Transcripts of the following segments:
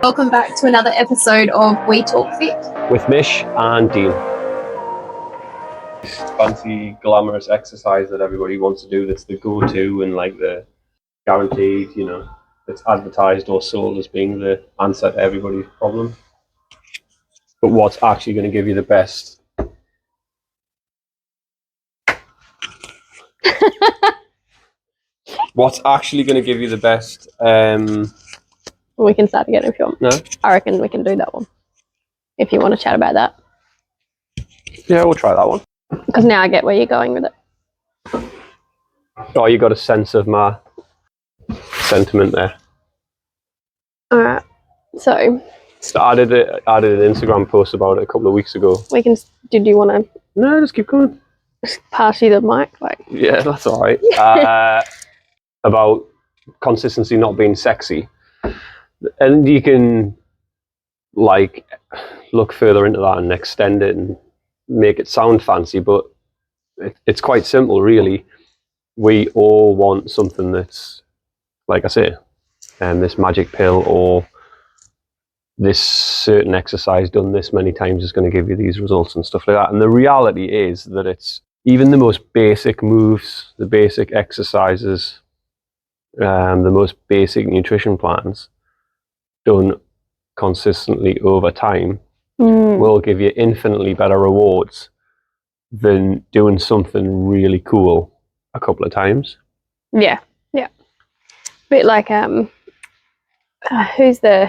Welcome back to another episode of We Talk Fit with Mish and Dean. This fancy, glamorous exercise that everybody wants to do, that's the go-to and like the guaranteed, it's advertised or sold as being the answer to everybody's problem. But what's actually going to give you the best? What's actually going to give you the best? We can start again if you want. No? I reckon we can do that one. If you want to chat about that. Yeah, we'll try that one. Because now I get where you're going with it. Oh, you got a sense of my sentiment there. Alright. So I did an Instagram post about it a couple of weeks ago. we can. Did you want to? No, just keep going. Pass you the mic, Yeah, that's all right. About consistency not being sexy, and you can look further into that and extend it and make it sound fancy, but it's quite simple, really. We all want something that's, like I say, this magic pill or this certain exercise done this many times is going to give you these results and stuff like that. And the reality is that it's even the most basic moves, the basic exercises, the most basic nutrition plans done consistently over time will give you infinitely better rewards than doing something really cool a couple of times. Yeah. Bit like who's the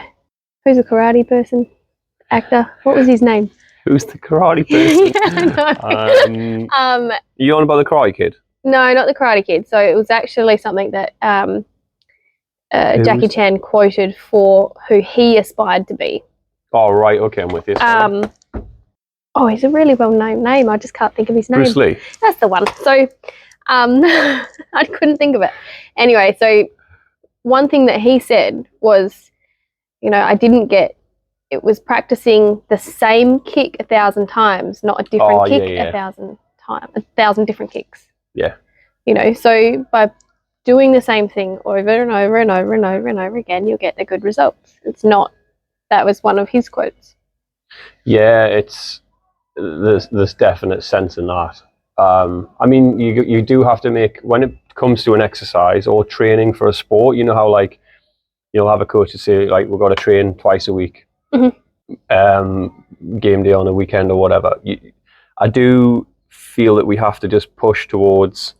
karate person? Actor? What was his name? Who's the karate person? Yeah, I know. You on about the Karate Kid? No, not the Karate Kid. So it was actually something that Jackie Chan quoted for who he aspired to be. Oh, right. Okay, I'm with you. Oh, he's a really well-known name. I just can't think of his name. Bruce Lee. That's the one. So I couldn't think of it. Anyway, so one thing that he said was, it was practicing the same kick 1,000 times, not a different kick 1,000 times, 1,000 different kicks. Yeah. So by doing the same thing over and over and over and over and over again, you'll get the good results. That was one of his quotes. Yeah, there's definite sense in that. I mean, you do have to make, when it comes to an exercise or training for a sport, you know how you'll have a coach to say we've got to train twice a week, game day on a weekend or whatever. I do feel that we have to just push towards,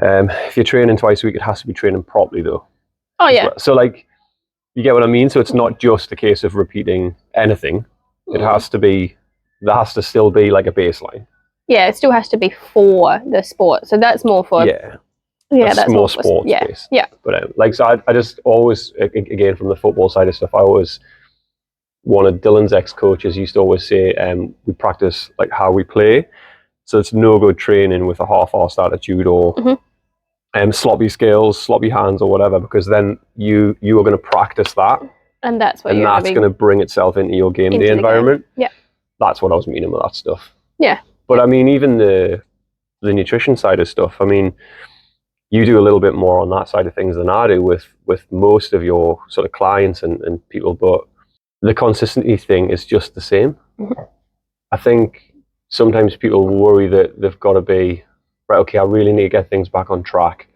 if you're training twice a week, it has to be training properly though. Oh yeah. So you get what I mean? So it's not just a case of repeating anything. It has to be, there has to still be like a baseline. Yeah, it still has to be for the sport. So that's more for... that's more sports based. Yeah. But so I just always, again, from the football side of stuff, one of Dylan's ex-coaches used to always say, we practice like how we play. So it's no good training with a half-assed attitude or sloppy skills, sloppy hands or whatever, because then you are going to practice that. And that's what that's going to bring itself into your game day environment. Yeah. That's what I was meaning with that stuff. Yeah. But I mean, even the nutrition side of stuff, I mean, you do a little bit more on that side of things than I do with most of your sort of clients and people, but the consistency thing is just the same. I think sometimes people worry that they've got to be, right, okay, I really need to get things back on track.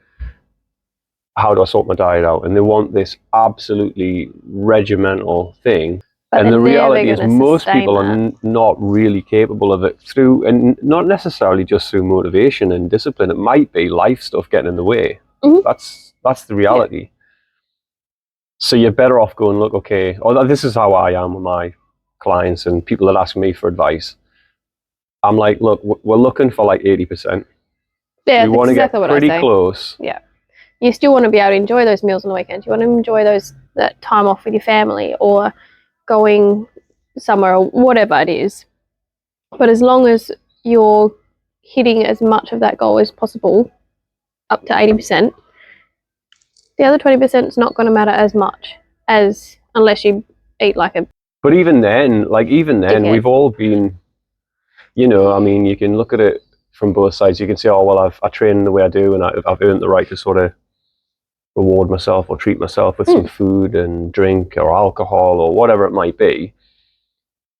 How do I sort my diet out? And they want this absolutely regimental thing. But and the reality is most people are not really capable of it and not necessarily just through motivation and discipline. It might be life stuff getting in the way. That's the reality. Yeah. So you're better off going, look, okay, this is how I am with my clients and people that ask me for advice. I'm like, look, we're looking for like 80%. Yeah, we want to get pretty close. Yeah. You still want to be able to enjoy those meals on the weekend. You want to enjoy that time off with your family or going somewhere or whatever it is. But as long as you're hitting as much of that goal as possible, up to 80%, the other 20% is not going to matter as much as unless you eat like a... But even then, we've all been, I mean, you can look at it from both sides. You can say, oh, well, I train the way I do and I've earned the right to sort of reward myself or treat myself with some food and drink or alcohol or whatever it might be.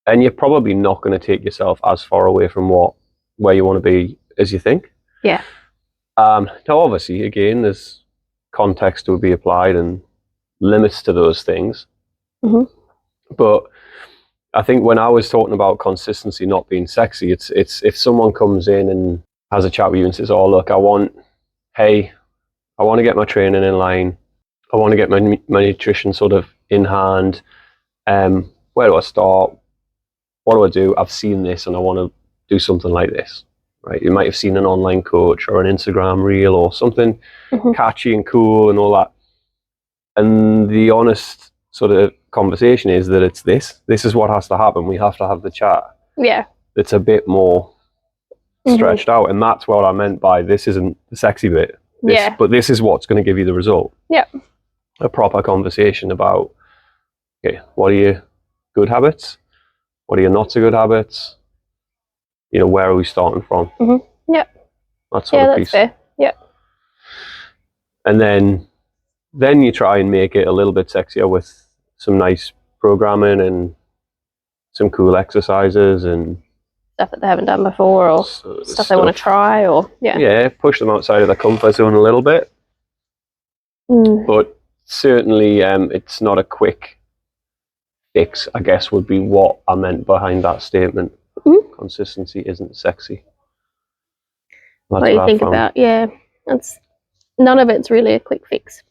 And you're probably not going to take yourself as far away from where you want to be as you think. Yeah. Now, obviously, again, there's context to be applied and limits to those things. Mm-hmm. But I think when I was talking about consistency not being sexy, it's if someone comes in and has a chat with you and says, "Oh, look, I want to get my training in line. I want to get my nutrition sort of in hand. Where do I start? What do I do? I've seen this and I want to do something like this." Right? You might have seen an online coach or an Instagram reel or something catchy and cool and all that. And the honest sort of conversation is that it's this is what has to happen. We have to have the chat. Yeah. It's a bit more stretched out. And that's what I meant by this isn't the sexy bit. But this is what's going to give you the result. Yeah. A proper conversation about, okay, what are your good habits? What are your not so good habits? You know, where are we starting from? Yeah. That sort of piece. That's fair. Yeah. And then you try and make it a little bit sexier with some nice programming and some cool exercises and stuff that they haven't done before, or stuff they want to try, or push them outside of their comfort zone a little bit. But certainly it's not a quick fix, I guess, would be what I meant behind that statement. Consistency isn't sexy. What do you think about? Yeah, none of it's really a quick fix,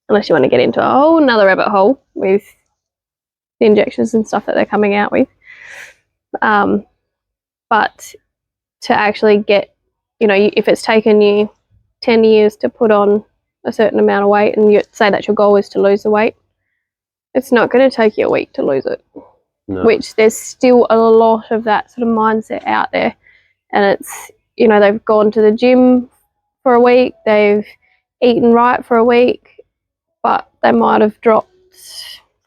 unless you want to get into a whole another rabbit hole with the injections and stuff that they're coming out with. But to actually get, you know, if it's taken you 10 years to put on a certain amount of weight, and you say that your goal is to lose the weight, it's not going to take you a week to lose it. No. Which there's still a lot of that sort of mindset out there. And it's, you know, they've gone to the gym for a week, they've eaten right for a week, but they might have dropped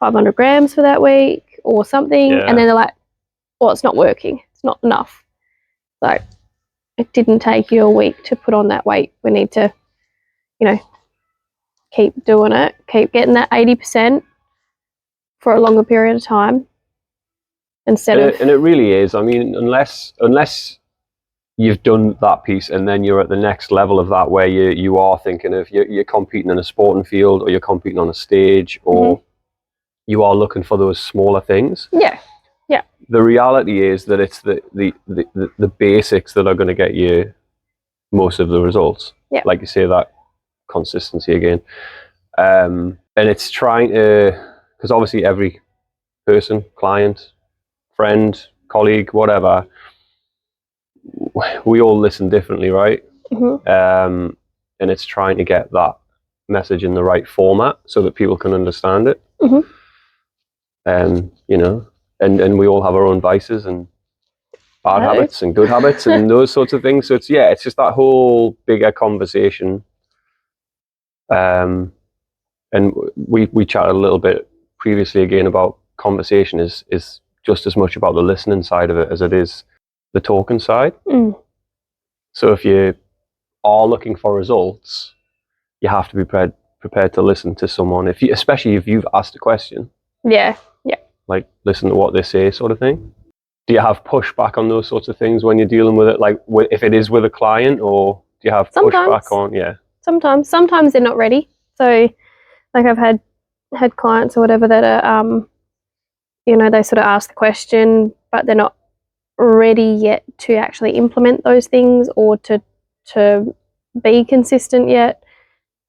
500 grams for that week or something. And then they're like, well, it's not working. It's not enough. So it didn't take you a week to put on that weight. We need to, you know, keep doing it, keep getting that 80% for a longer period of time. And it really is. I mean, unless you've done that piece and then you're at the next level of that, where you are thinking of you're competing in a sporting field, or you're competing on a stage, or you are looking for those smaller things. Yeah. The reality is that it's the basics that are going to get you most of the results. Yeah. Like you say, that consistency again, and it's trying to, because obviously every person, client, friend, colleague, whatever, we all listen differently, right? And it's trying to get that message in the right format so that people can understand it. You know, and we all have our own vices and bad habits and good habits and those sorts of things. So it's just that whole bigger conversation. And we chatted a little bit previously again about conversation is just as much about the listening side of it as it is the talking side. So if you are looking for results, you have to be prepared to listen to someone, especially if you've asked a question. Yeah. Like, listen to what they say, sort of thing. Do you have pushback on those sorts of things when you're dealing with it? Like, if it is with a client, or do you have pushback on? Yeah. Sometimes they're not ready. So, like, I've had clients or whatever that are, you know, they sort of ask the question, but they're not ready yet to actually implement those things or to be consistent yet.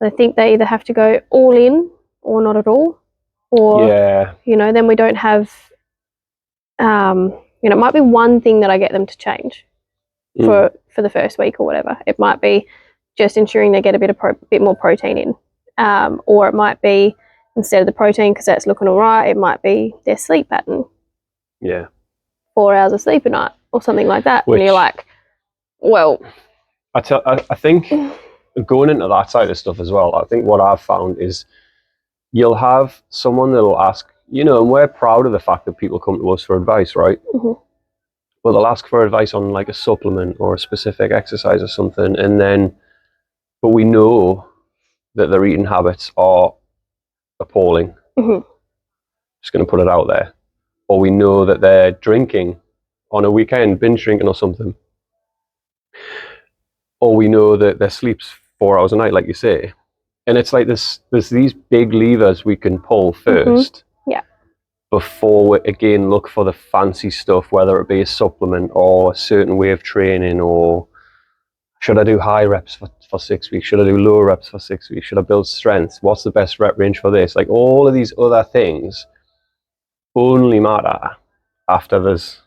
I think they either have to go all in or not at all. Or, you know, then we don't have, you know, it might be one thing that I get them to change for the first week or whatever. It might be just ensuring they get a bit more protein in. Or it might be, instead of the protein, because that's looking all right, it might be their sleep pattern. Yeah. 4 hours of sleep a night or something like that. And you're like, well. I think going into that side of stuff as well, I think what I've found is you'll have someone that'll ask, you know, and we're proud of the fact that people come to us for advice, right? Well, they'll ask for advice on like a supplement or a specific exercise or something, but we know that their eating habits are appalling. Just going to put it out there. Or we know that they're drinking on a weekend, binge drinking or something. Or we know that their sleep's 4 hours a night, like you say. And it's like there's these big levers we can pull first. Yeah. Before we again look for the fancy stuff, whether it be a supplement or a certain way of training, or should I do high reps for 6 weeks? Should I do low reps for 6 weeks? Should I build strength? What's the best rep range for this? Like all of these other things only matter after there's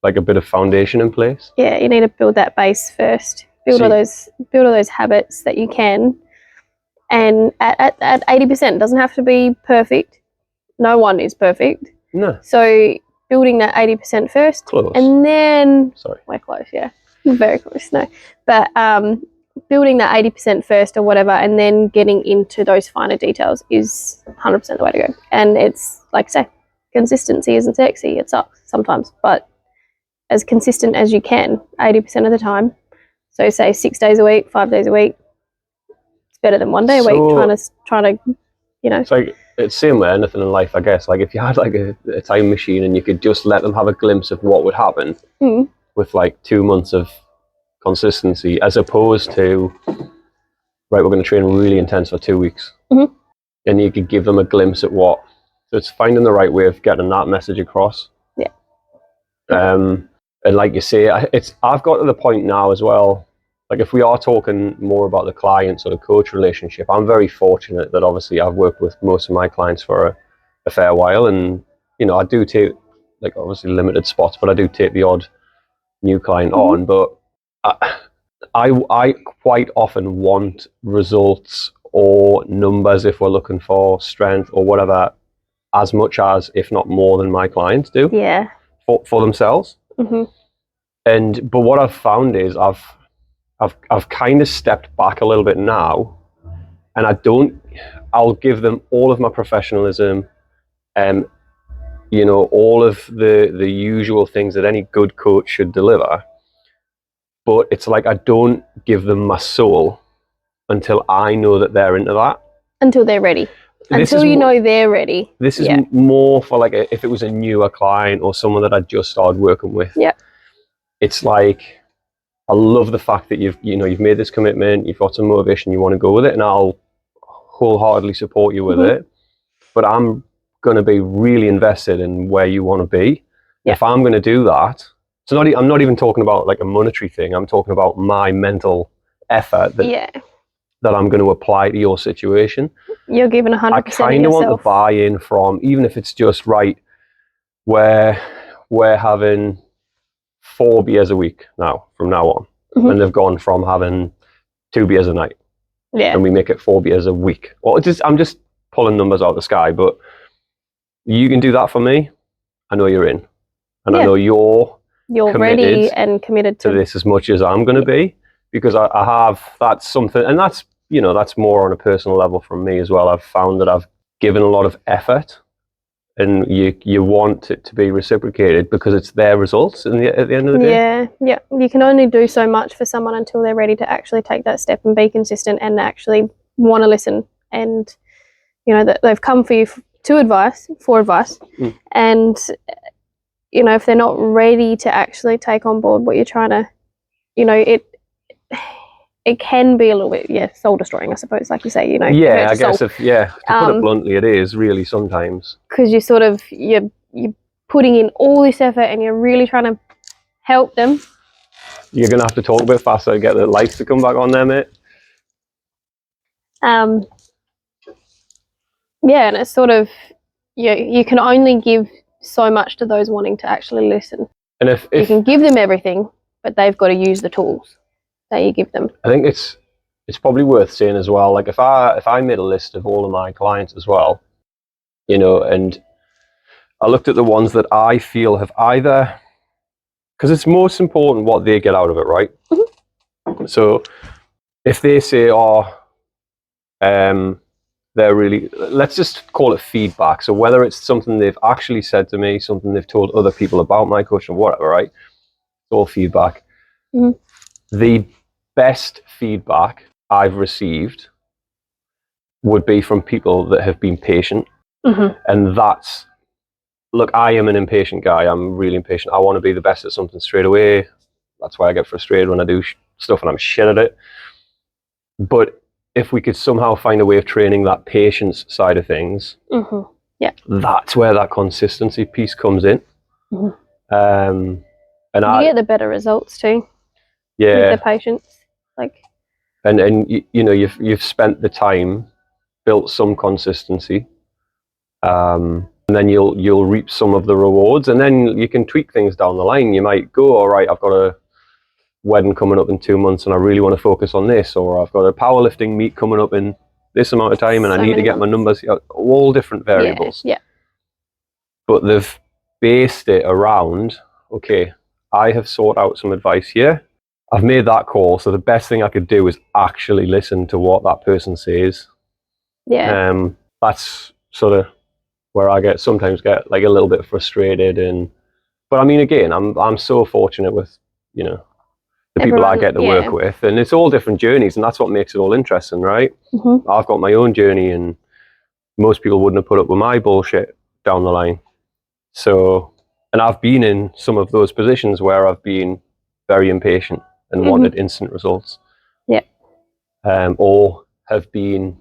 like a bit of foundation in place. Yeah, you need to build that base first. Build all those habits that you can. And at 80%, it doesn't have to be perfect. No one is perfect. No. So building that 80% first. Close. And then Sorry. we're close, yeah. Very close, no. But building that 80% first or whatever, and then getting into those finer details is 100% the way to go. And it's, like I say, consistency isn't sexy. It sucks sometimes, but as consistent as you can, 80% of the time. So say 6 days a week, 5 days a week. It's better than 1 day a week trying to, you know. It's like it's same way anything in life, I guess. Like if you had like a time machine and you could just let them have a glimpse of what would happen with like 2 months of consistency, as opposed to right, we're going to train really intense for 2 weeks, and you could give them a glimpse at what. So it's finding the right way of getting that message across. Yeah. And like you say, I've got to the point now as well. Like if we are talking more about the client or the coach relationship, I'm very fortunate that obviously I've worked with most of my clients for a fair while, and you know I do take like obviously limited spots, but I do take the odd new client on. But I quite often want results or numbers if we're looking for strength or whatever, as much as, if not more than my clients do. Yeah. For themselves. But what I've found is I've kind of stepped back a little bit now, and I'll give them all of my professionalism, you know, all of the usual things that any good coach should deliver. But it's like I don't give them my soul until I know that they're into that. Until they're ready. Until you know they're ready. This is more for like if it was a newer client or someone that I just started working with. Yeah. It's like I love the fact that you've made this commitment, you've got some motivation, you want to go with it, and I'll wholeheartedly support you with it. But I'm going to be really invested in where you want to be. Yeah. If I'm going to do that, I'm not even talking about like a monetary thing. I'm talking about my mental effort that I'm going to apply to your situation. You're giving 100% I kind of want the buy-in from, even if it's just right, where we're having 4 beers a week now, from now on. And they've gone from having 2 beers a night. Yeah. And we make it 4 beers a week. Well, I'm just pulling numbers out of the sky, but you can do that for me. I know you're in. And I know you're ready and committed to this as much as I'm going to be, because I have, that's something, and that's, you know, that's more on a personal level from me as well. I've found that I've given a lot of effort, and you want it to be reciprocated because it's their results at the end of the day. Yeah. You can only do so much for someone until they're ready to actually take that step and be consistent and actually want to listen. And, you know, that they've come for you for advice, and, you know, if they're not ready to actually take on board what you're trying to, you know, it can be a little bit, soul destroying, I suppose, like you say, you know. Yeah, I guess to put it bluntly, it is really sometimes. Because you're putting in all this effort and you're really trying to help them. You're going to have to talk a bit faster to get the lights to come back on there, mate. Yeah, and it's sort of, you can only give so much to those wanting to actually listen. And if you can give them everything, but they've got to use the tools that you give them. I think it's probably worth saying as well, like if I made a list of all of my clients as well, you know, and I looked at the ones that I feel have either, because it's most important what they get out of it, right? So if they say, they're really, let's just call it feedback. So whether it's something they've actually said to me, something they've told other people about my coach or whatever, right? It's all feedback. The best feedback I've received would be from people that have been patient. And that's, look, I am an impatient guy. I'm really impatient. I want to be the best at something straight away. That's why I get frustrated when I do stuff and I'm shit at it. But if we could somehow find a way of training that patience side of things, that's where that consistency piece comes in. And you get the better results too. Yeah. With the patience, like. And you know, you've spent the time, built some consistency, and then you'll reap some of the rewards, and then you can tweak things down the line. You might go, all right, I've got a wedding coming up in 2 months and I really want to focus on this, or I've got a powerlifting meet coming up in this amount of time and I need to get my numbers, all different variables. Yeah. But they've based it around, okay, I have sought out some advice here. I've made that call, so the best thing I could do is actually listen to what that person says. Yeah. That's sort of where I sometimes get like a little bit frustrated, but I mean, again, I'm so fortunate with, you know, the people I get to work with, and it's all different journeys, and that's what makes it all interesting, right? I've got my own journey, and most people wouldn't have put up with my bullshit down the line. So, and I've been in some of those positions where I've been very impatient and wanted instant results. Yeah. Or have been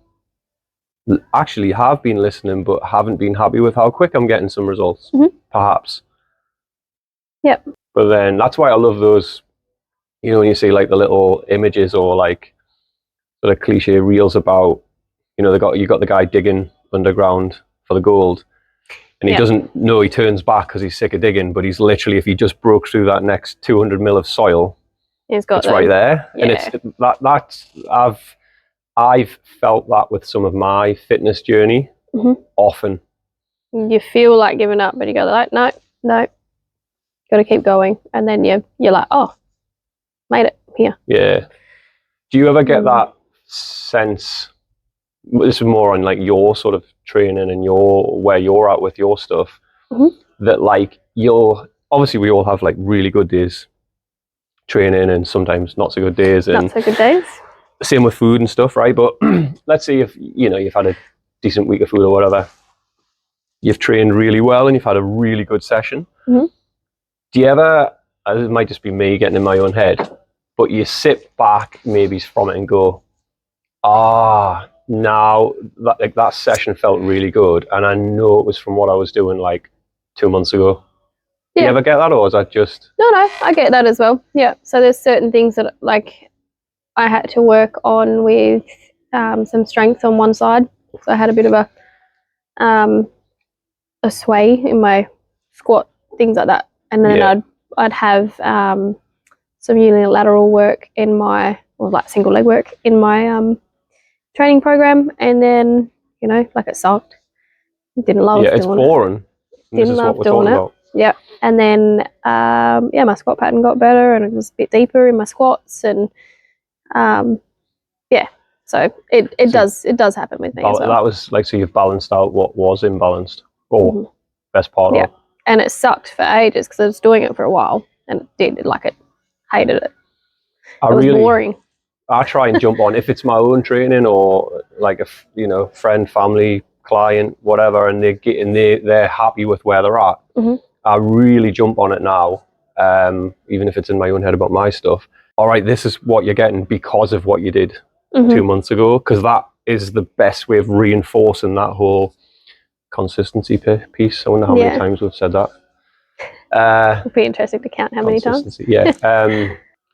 listening, but haven't been happy with how quick I'm getting some results, perhaps. Yep. But then that's why I love those, you know, when you see like the little images or like sort of cliche reels about, you know, you got the guy digging underground for the gold, and he doesn't know, he turns back because he's sick of digging, but he's literally, if he just broke through that next 200 mil of soil, it's right there. And it's I've felt that with some of my fitness journey often. You feel like giving up, but you go like, no, got to keep going, and then you're like, oh, made it here. Yeah. Do you ever get that sense? This is more on like your sort of training and where you're at with your stuff. That like obviously we all have like really good days training and sometimes not so good days. And not so good days. Same with food and stuff, right? But let's say if you know you've had a decent week of food or whatever, you've trained really well and you've had a really good session. Do you ever? It might just be me getting in my own head, but you sit back maybe from it and go, now that session felt really good, and I know it was from what I was doing like 2 months ago. Do you ever get that, or is that just? No, I get that as well. Yeah. So there's certain things that like I had to work on with some strength on one side. So I had a bit of a sway in my squat, things like that, and then I'd have some unilateral work in my, or like single leg work in my training program, and then, you know, like it sucked. Didn't love doing it. It's boring. Didn't love doing it. Yeah. And then my squat pattern got better, and it was a bit deeper in my squats, and so it does happen with me as well. That was like, so you've balanced out what was imbalanced, or best part of it. And it sucked for ages because I was doing it for a while, and hated it. It was boring. I try and jump on if it's my own training or like a friend, family, client, whatever, and they're happy with where they're at. I really jump on it now, even if it's in my own head about my stuff. All right, this is what you're getting because of what you did 2 months ago, because that is the best way of reinforcing that whole consistency piece. I wonder how many times we've said that. It'd be interesting to count how many times. Yeah.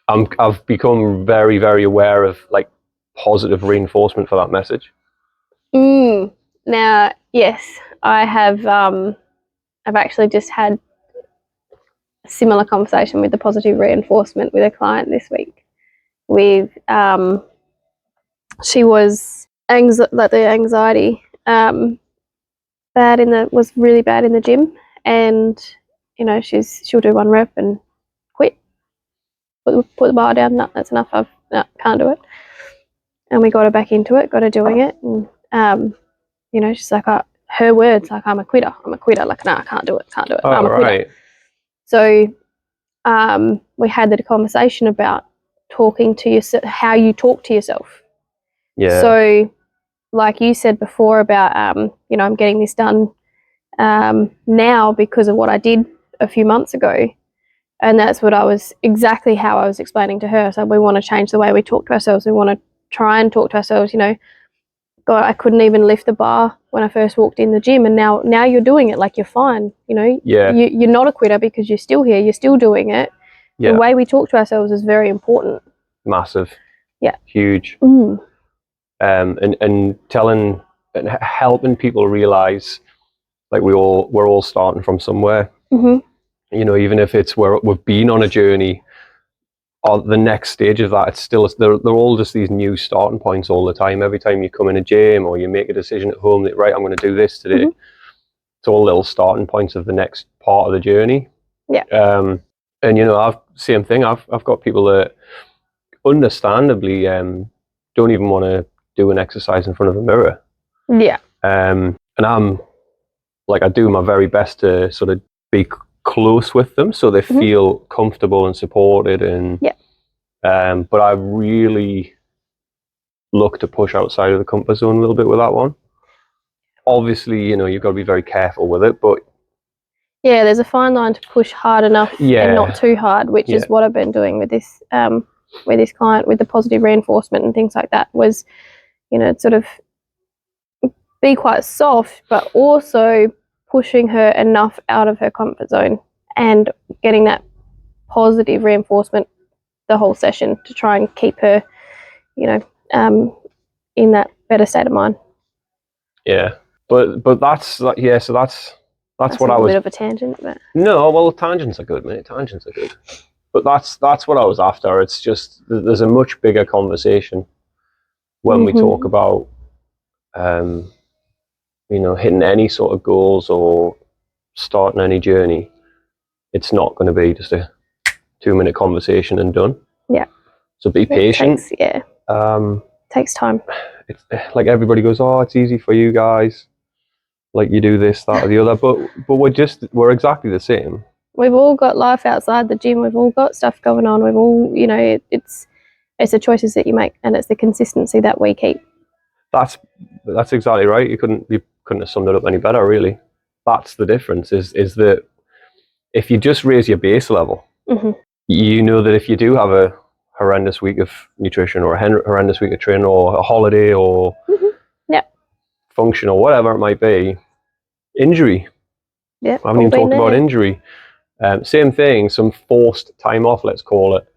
I've become very, very aware of like positive reinforcement for that message. Now, yes, I have. I've actually just had a similar conversation with the positive reinforcement with a client this week. With she was the anxiety was really bad in the gym, and you know she'll do 1 rep and quit, put the bar down. No, that's enough. Can't do it. And we got her back into it, got her doing it, and you know, she's like, her words, like, I'm a quitter. Like, no, I can't do it. I'm a quitter. So we had the conversation about talking to yourself, how you talk to yourself. Yeah. So like you said before about, you know, I'm getting this done now because of what I did a few months ago. And that's what exactly how I was explaining to her. So we want to change the way we talk to ourselves. We want to try and talk to ourselves, you know, God, I couldn't even lift the bar when I first walked in the gym, and now you're doing it, like you're fine, you know. Yeah. You're not a quitter because you're still here, you're still doing it. Yeah. The way we talk to ourselves is very important. Massive. Yeah. Huge. Mm. And telling and helping people realize, like, we're all starting from somewhere. Mm-hmm. You know, even if it's where we've been on a journey, or the next stage of that, it's still, they're all just these new starting points all the time. Every time you come in a gym or you make a decision at home that, right, I'm going to do this today, it's all little starting points of the next part of the journey. Yeah. And you know, same thing. I've got people that understandably don't even want to do an exercise in front of a mirror. Yeah. And I'm like, I do my very best to sort of be close with them so they feel comfortable and supported, and but I really look to push outside of the comfort zone a little bit with that one. Obviously, you know, you've got to be very careful with it, but yeah, there's a fine line to push hard enough and not too hard, which is what I've been doing with this client, with the positive reinforcement and things like that. Was, you know, sort of be quite soft, but also pushing her enough out of her comfort zone and getting that positive reinforcement the whole session to try and keep her, you know, in that better state of mind. Yeah, but that's like, yeah. So that's what I was. A bit of a tangent, but no, well, tangents are good, mate. Tangents are good. But that's what I was after. It's just there's a much bigger conversation when we talk about, you know, hitting any sort of goals or starting any journey. It's not going to be just a 2-minute conversation and done. Yeah. So be patient. Takes time. It's like everybody goes, oh, it's easy for you guys. Like you do this, that, or the other. But we're exactly the same. We've all got life outside the gym. We've all got stuff going on. We've all, you know, it's the choices that you make, and it's the consistency that we keep. That's exactly right. You couldn't have summed it up any better, really. That's the difference. Is that if you just raise your base level, you know that if you do have a horrendous week of nutrition or a horrendous week of training or a holiday or function or whatever it might be, injury. Yeah, I haven't even talked about injury. Same thing, some forced time off, let's call it.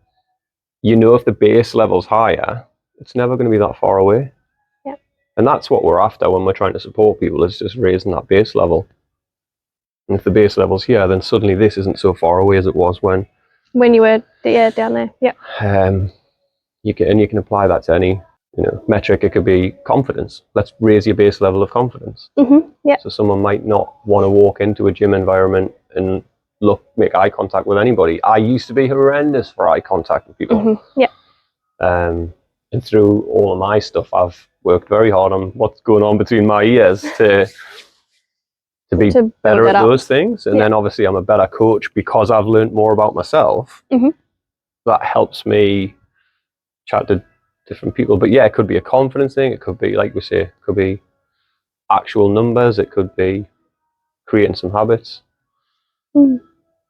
You know, if the base level's higher, it's never going to be that far away. Yeah. And that's what we're after when we're trying to support people, is just raising that base level. And if the base level's here, then suddenly this isn't so far away as it was when you were down there. Yeah. You can apply that to any, you know, metric. It could be confidence. Let's raise your base level of confidence. Yeah. So someone might not want to walk into a gym environment and make eye contact with anybody. I used to be horrendous for eye contact with people. Yeah. And through all of my stuff, I've worked very hard on what's going on between my ears to be better at those things. And then obviously I'm a better coach because I've learned more about myself. That helps me chat to different people. But yeah, it could be a confidence thing. It could be, like we say, it could be actual numbers. It could be creating some habits.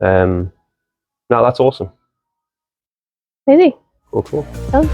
No, that's awesome. Easy. Cool. Done.